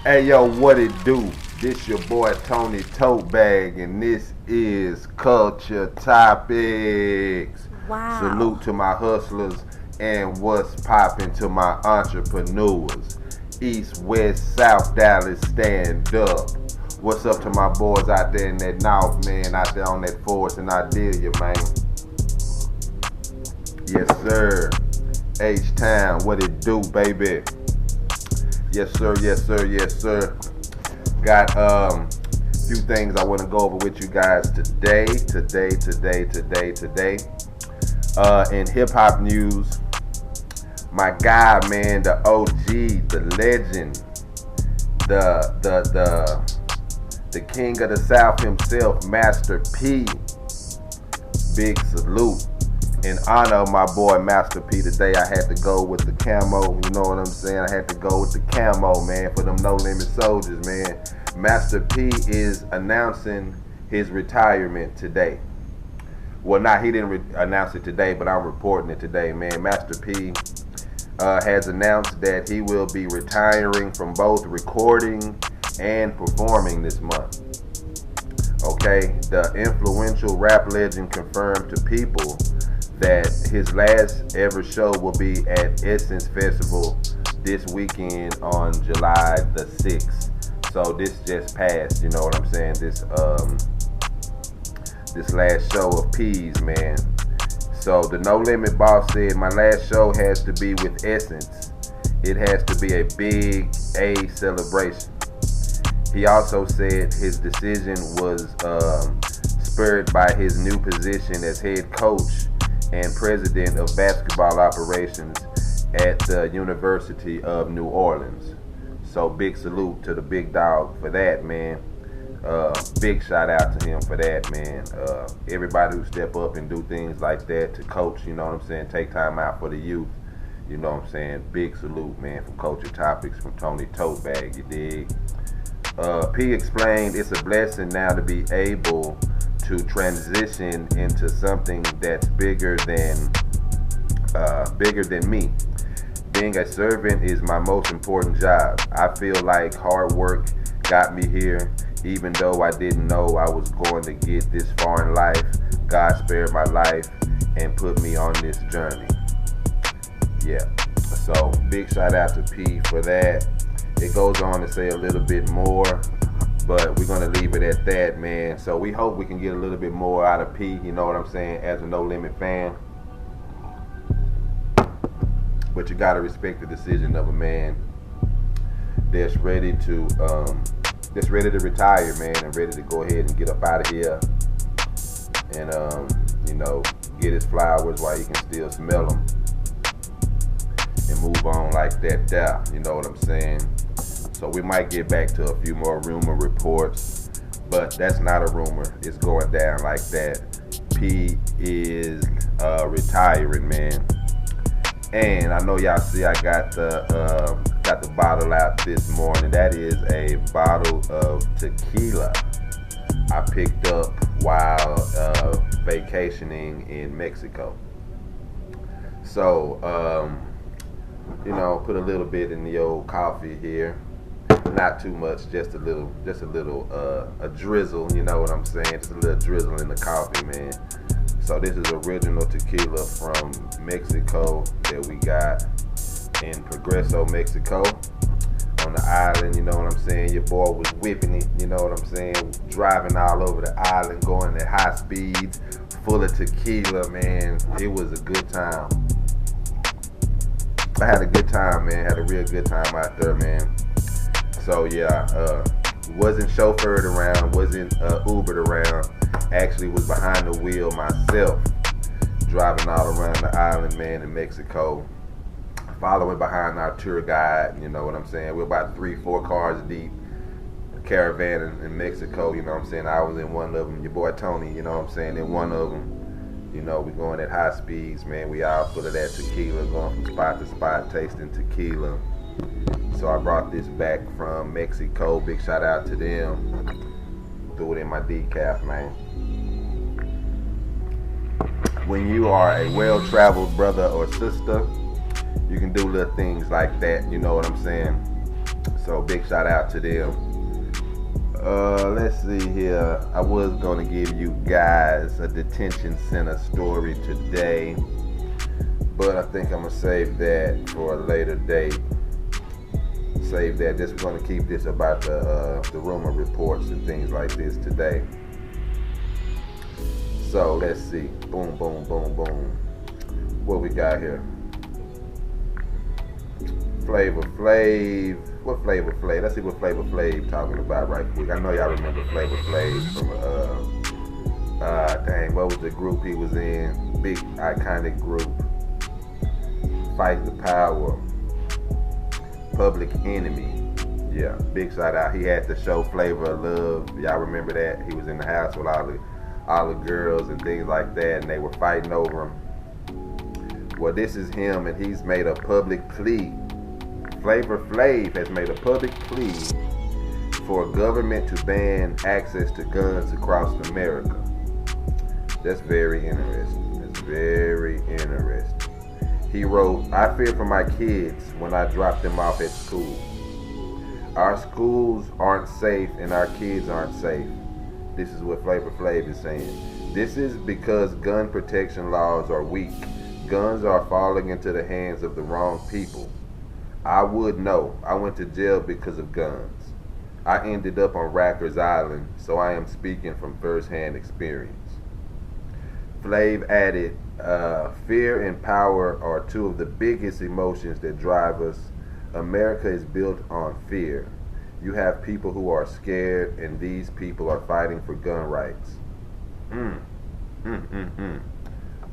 Hey yo, what it do? This your boy Tony Totebag, and this is Culture Topics. Wow. Salute to my hustlers and what's poppin' to my entrepreneurs. East, West, South Dallas, stand up. What's up to my boys out there in that North, man, out there on that force and Ideal, man. Yes, sir. H-Town, what it do, baby? Yes, sir. Yes, sir. Yes, sir. Got few things I want to go over with you guys today. In hip hop news, my guy, man, the OG, the legend, the king of the South himself, Master P. Big salute. In honor of my boy Master P today, I had to go with the camo. You know what I'm saying? I had to go with the camo, man, for them No Limit soldiers, man. Master P is announcing his retirement today. Well, he didn't announce it today, but I'm reporting it today, man. Master P has announced that he will be retiring from both recording and performing this month. Okay, the influential rap legend confirmed to People that his last ever show will be at Essence Festival this weekend on July the 6th. So this just passed, you know what I'm saying? This last show of P's, man. So the No Limit boss said, my last show has to be with Essence. It has to be a big A celebration. He also said his decision was spurred by his new position as head coach and president of basketball operations at the University of New Orleans. So big salute to the big dog for that, man. Big shout out to him for that, man. Everybody who step up and do things like that to coach, you know what I'm saying, take time out for the youth, you know what I'm saying. Big salute, man, from Culture Topics, from Tony Totebag, you dig? P explained it's a blessing now to be able to transition into something that's bigger than me. Being a servant is my most important job. I feel like hard work got me here, even though I didn't know I was going to get this far in life. God spared my life and put me on this journey. Yeah, so big shout out to P for that. It goes on to say a little bit more, but we're going to leave it at that, man. So we hope we can get a little bit more out of P, you know what I'm saying, as a No Limit fan. But you got to respect the decision of a man that's ready to retire, man, and ready to go ahead and get up out of here and, get his flowers while he can still smell them and move on like that there, you know what I'm saying? So we might get back to a few more rumor reports, but that's not a rumor. It's going down like that. P is retiring, man. And I know y'all see I got the bottle out this morning. That is a bottle of tequila I picked up while vacationing in Mexico. So, put a little bit in the old coffee here. Not too much, just a little, a drizzle, you know what I'm saying? Just a little drizzle in the coffee, man. So this is original tequila from Mexico that we got in Progreso, Mexico, on the island, you know what I'm saying? Your boy was whipping it, you know what I'm saying? Driving all over the island, going at high speeds, full of tequila, man. It was a good time. I had a good time, man. Had a real good time out there, man. So yeah, wasn't chauffeured around, wasn't Ubered around. Actually was behind the wheel myself, driving all around the island, man, in Mexico, following behind our tour guide, you know what I'm saying? We're about 3-4 cars deep, a caravan in Mexico, you know what I'm saying? I was in one of them, your boy Tony, you know what I'm saying, in one of them. You know, we going at high speeds, man. We all full of that tequila, going from spot to spot, tasting tequila. So I brought this back from Mexico. Big shout out to them. Threw it in my decaf, man. When you are a well-traveled brother or sister, you can do little things like that, you know what I'm saying? So big shout out to them. Let's see here. I was gonna give you guys a detention center story today, but I think I'm gonna save that for a later date. Save that. Just gonna keep this about the rumor reports and things like this today. So let's see. Boom, boom, boom, boom. What we got here? Flavor Flav. What Flavor Flav? Let's see what Flavor Flav talking about right quick. I know y'all remember Flavor Flav from dang, what was the group he was in? Big iconic group. Fight the Power. Public Enemy. Yeah, big shout out. He had the show Flavor of Love. Y'all remember that? He was in the house with all the girls and things like that, and they were fighting over him. Well, this is him, and he's made a public plea. Flavor Flav has made a public plea for government to ban access to guns across America. That's very interesting. That's very interesting. He wrote, "I fear for my kids when I drop them off at school. Our schools aren't safe and our kids aren't safe." This is what Flavor Flav is saying. "This is because gun protection laws are weak. Guns are falling into the hands of the wrong people. I would know. I went to jail because of guns. I ended up on Rikers Island, so I am speaking from first-hand experience." Flav added, "Fear and power are two of the biggest emotions that drive us. America is built on fear. You have people who are scared, and these people are fighting for gun rights."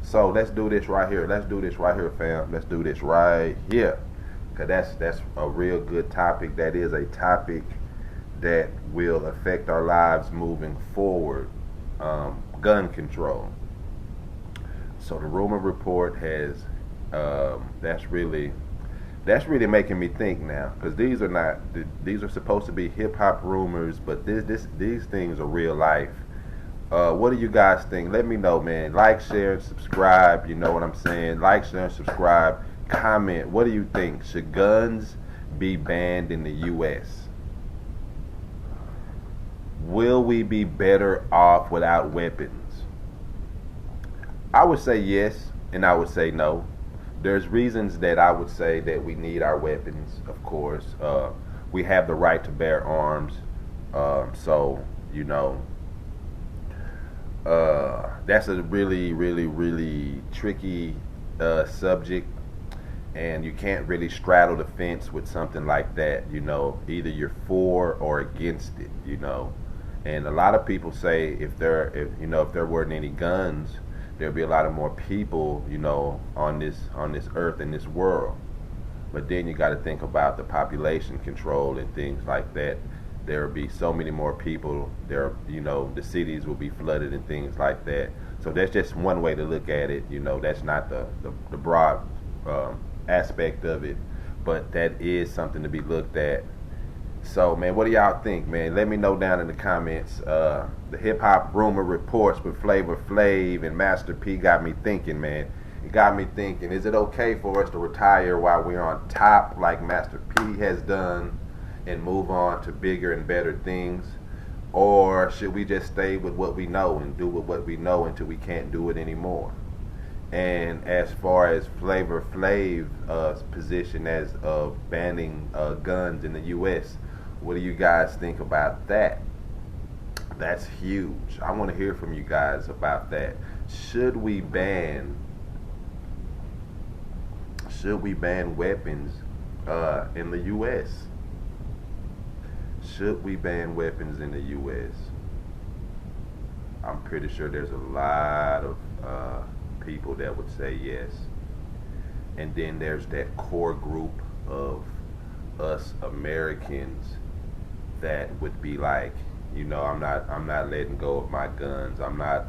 So let's do this right here. Let's do this right here, fam. Let's do this right here. Because that's a real good topic. That is a topic that will affect our lives moving forward. Gun control. So the rumor report has, that's really making me think now, because these are supposed to be hip hop rumors, but these things are real life. What do you guys think? Let me know, man. Like, share, and subscribe. You know what I'm saying? Like, share, and subscribe. Comment. What do you think? Should guns be banned in the U.S.? Will we be better off without weapons? I would say yes, and I would say no. There's reasons that I would say that we need our weapons, of course. We have the right to bear arms. So, you know, that's a really, really, really tricky subject. And you can't really straddle the fence with something like that, you know. Either you're for or against it, you know. And a lot of people say if there weren't any guns, there'd be a lot of more people, you know, on this earth and this world. But then you got to think about the population control and things like that. There will be so many more people. There, you know, the cities will be flooded and things like that. So that's just one way to look at it. You know, that's not the broad aspect of it, but that is something to be looked at. So, man, what do y'all think, man? Let me know down in the comments. The hip hop rumor reports with Flavor Flav and Master P got me thinking, man. It got me thinking, is it okay for us to retire while we're on top like Master P has done and move on to bigger and better things? Or should we just stay with what we know and do with what we know until we can't do it anymore? And as far as Flavor Flav's position as of banning guns in the U.S., what do you guys think about that? That's huge. I want to hear from you guys about that. Should we ban weapons in the U.S.? Should we ban weapons in the U.S.? I'm pretty sure there's a lot of people that would say yes. And then there's that core group of us Americans that would be like, you know, I'm not letting go of my guns. I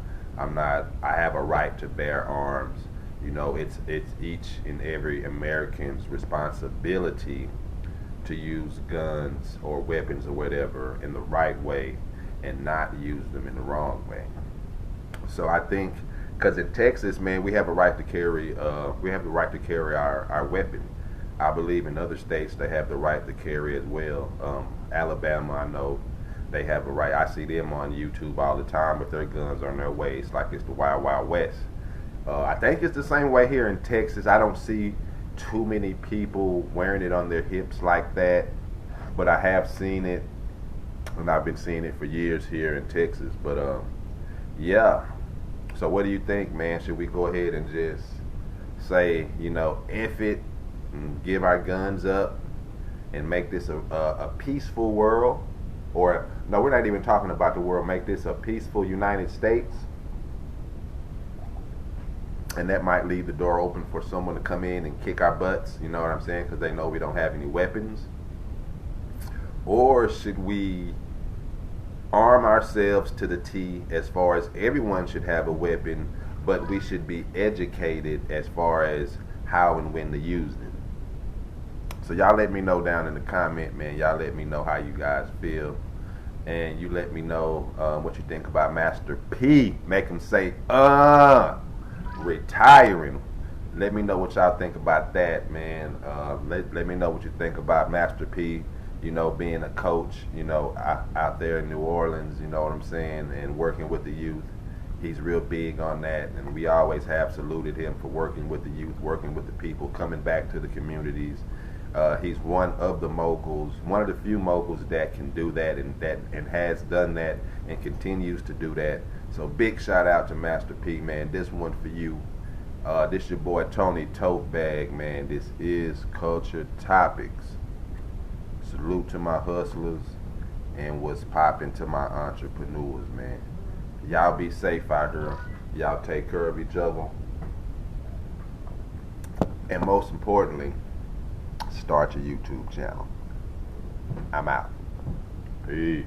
have a right to bear arms. You know, it's each and every American's responsibility to use guns or weapons or whatever in the right way and not use them in the wrong way. So I think, because in Texas, man, we have a right to carry. We have the right to carry our weapon. I believe in other states they have the right to carry as well. Alabama, I know they have a right. I see them on YouTube all the time with their guns on their waist like it's the Wild Wild West. I think it's the same way here in Texas. I don't see too many people wearing it on their hips like that, but I have seen it, and I've been seeing it for years here in Texas. But yeah. So what do you think, man? Should we go ahead and just say, F it, and give our guns up, and make this a peaceful world? Or no, we're not even talking about the world. Make this a peaceful United States. And that might leave the door open for someone to come in and kick our butts, you know what I'm saying? Because they know we don't have any weapons. Or should we arm ourselves to the T as far as everyone should have a weapon, but we should be educated as far as how and when to use them? So y'all let me know down in the comment, man. Y'all let me know how you guys feel. And you let me know what you think about Master P. Make him say, retiring. Let me know what y'all think about that, man. Let me know what you think about Master P, being a coach, out there in New Orleans, you know what I'm saying, and working with the youth. He's real big on that, and we always have saluted him for working with the youth, working with the people, coming back to the communities. He's one of the moguls, one of the few moguls that can do that and has done that and continues to do that. So big shout out to Master P, man. This one for you. This your boy Tony Totebag, man. This is Culture Topics. Salute to my hustlers and what's popping to my entrepreneurs, man. Y'all be safe out there. Y'all take care of each other. And most importantly, start your YouTube channel. I'm out. Peace.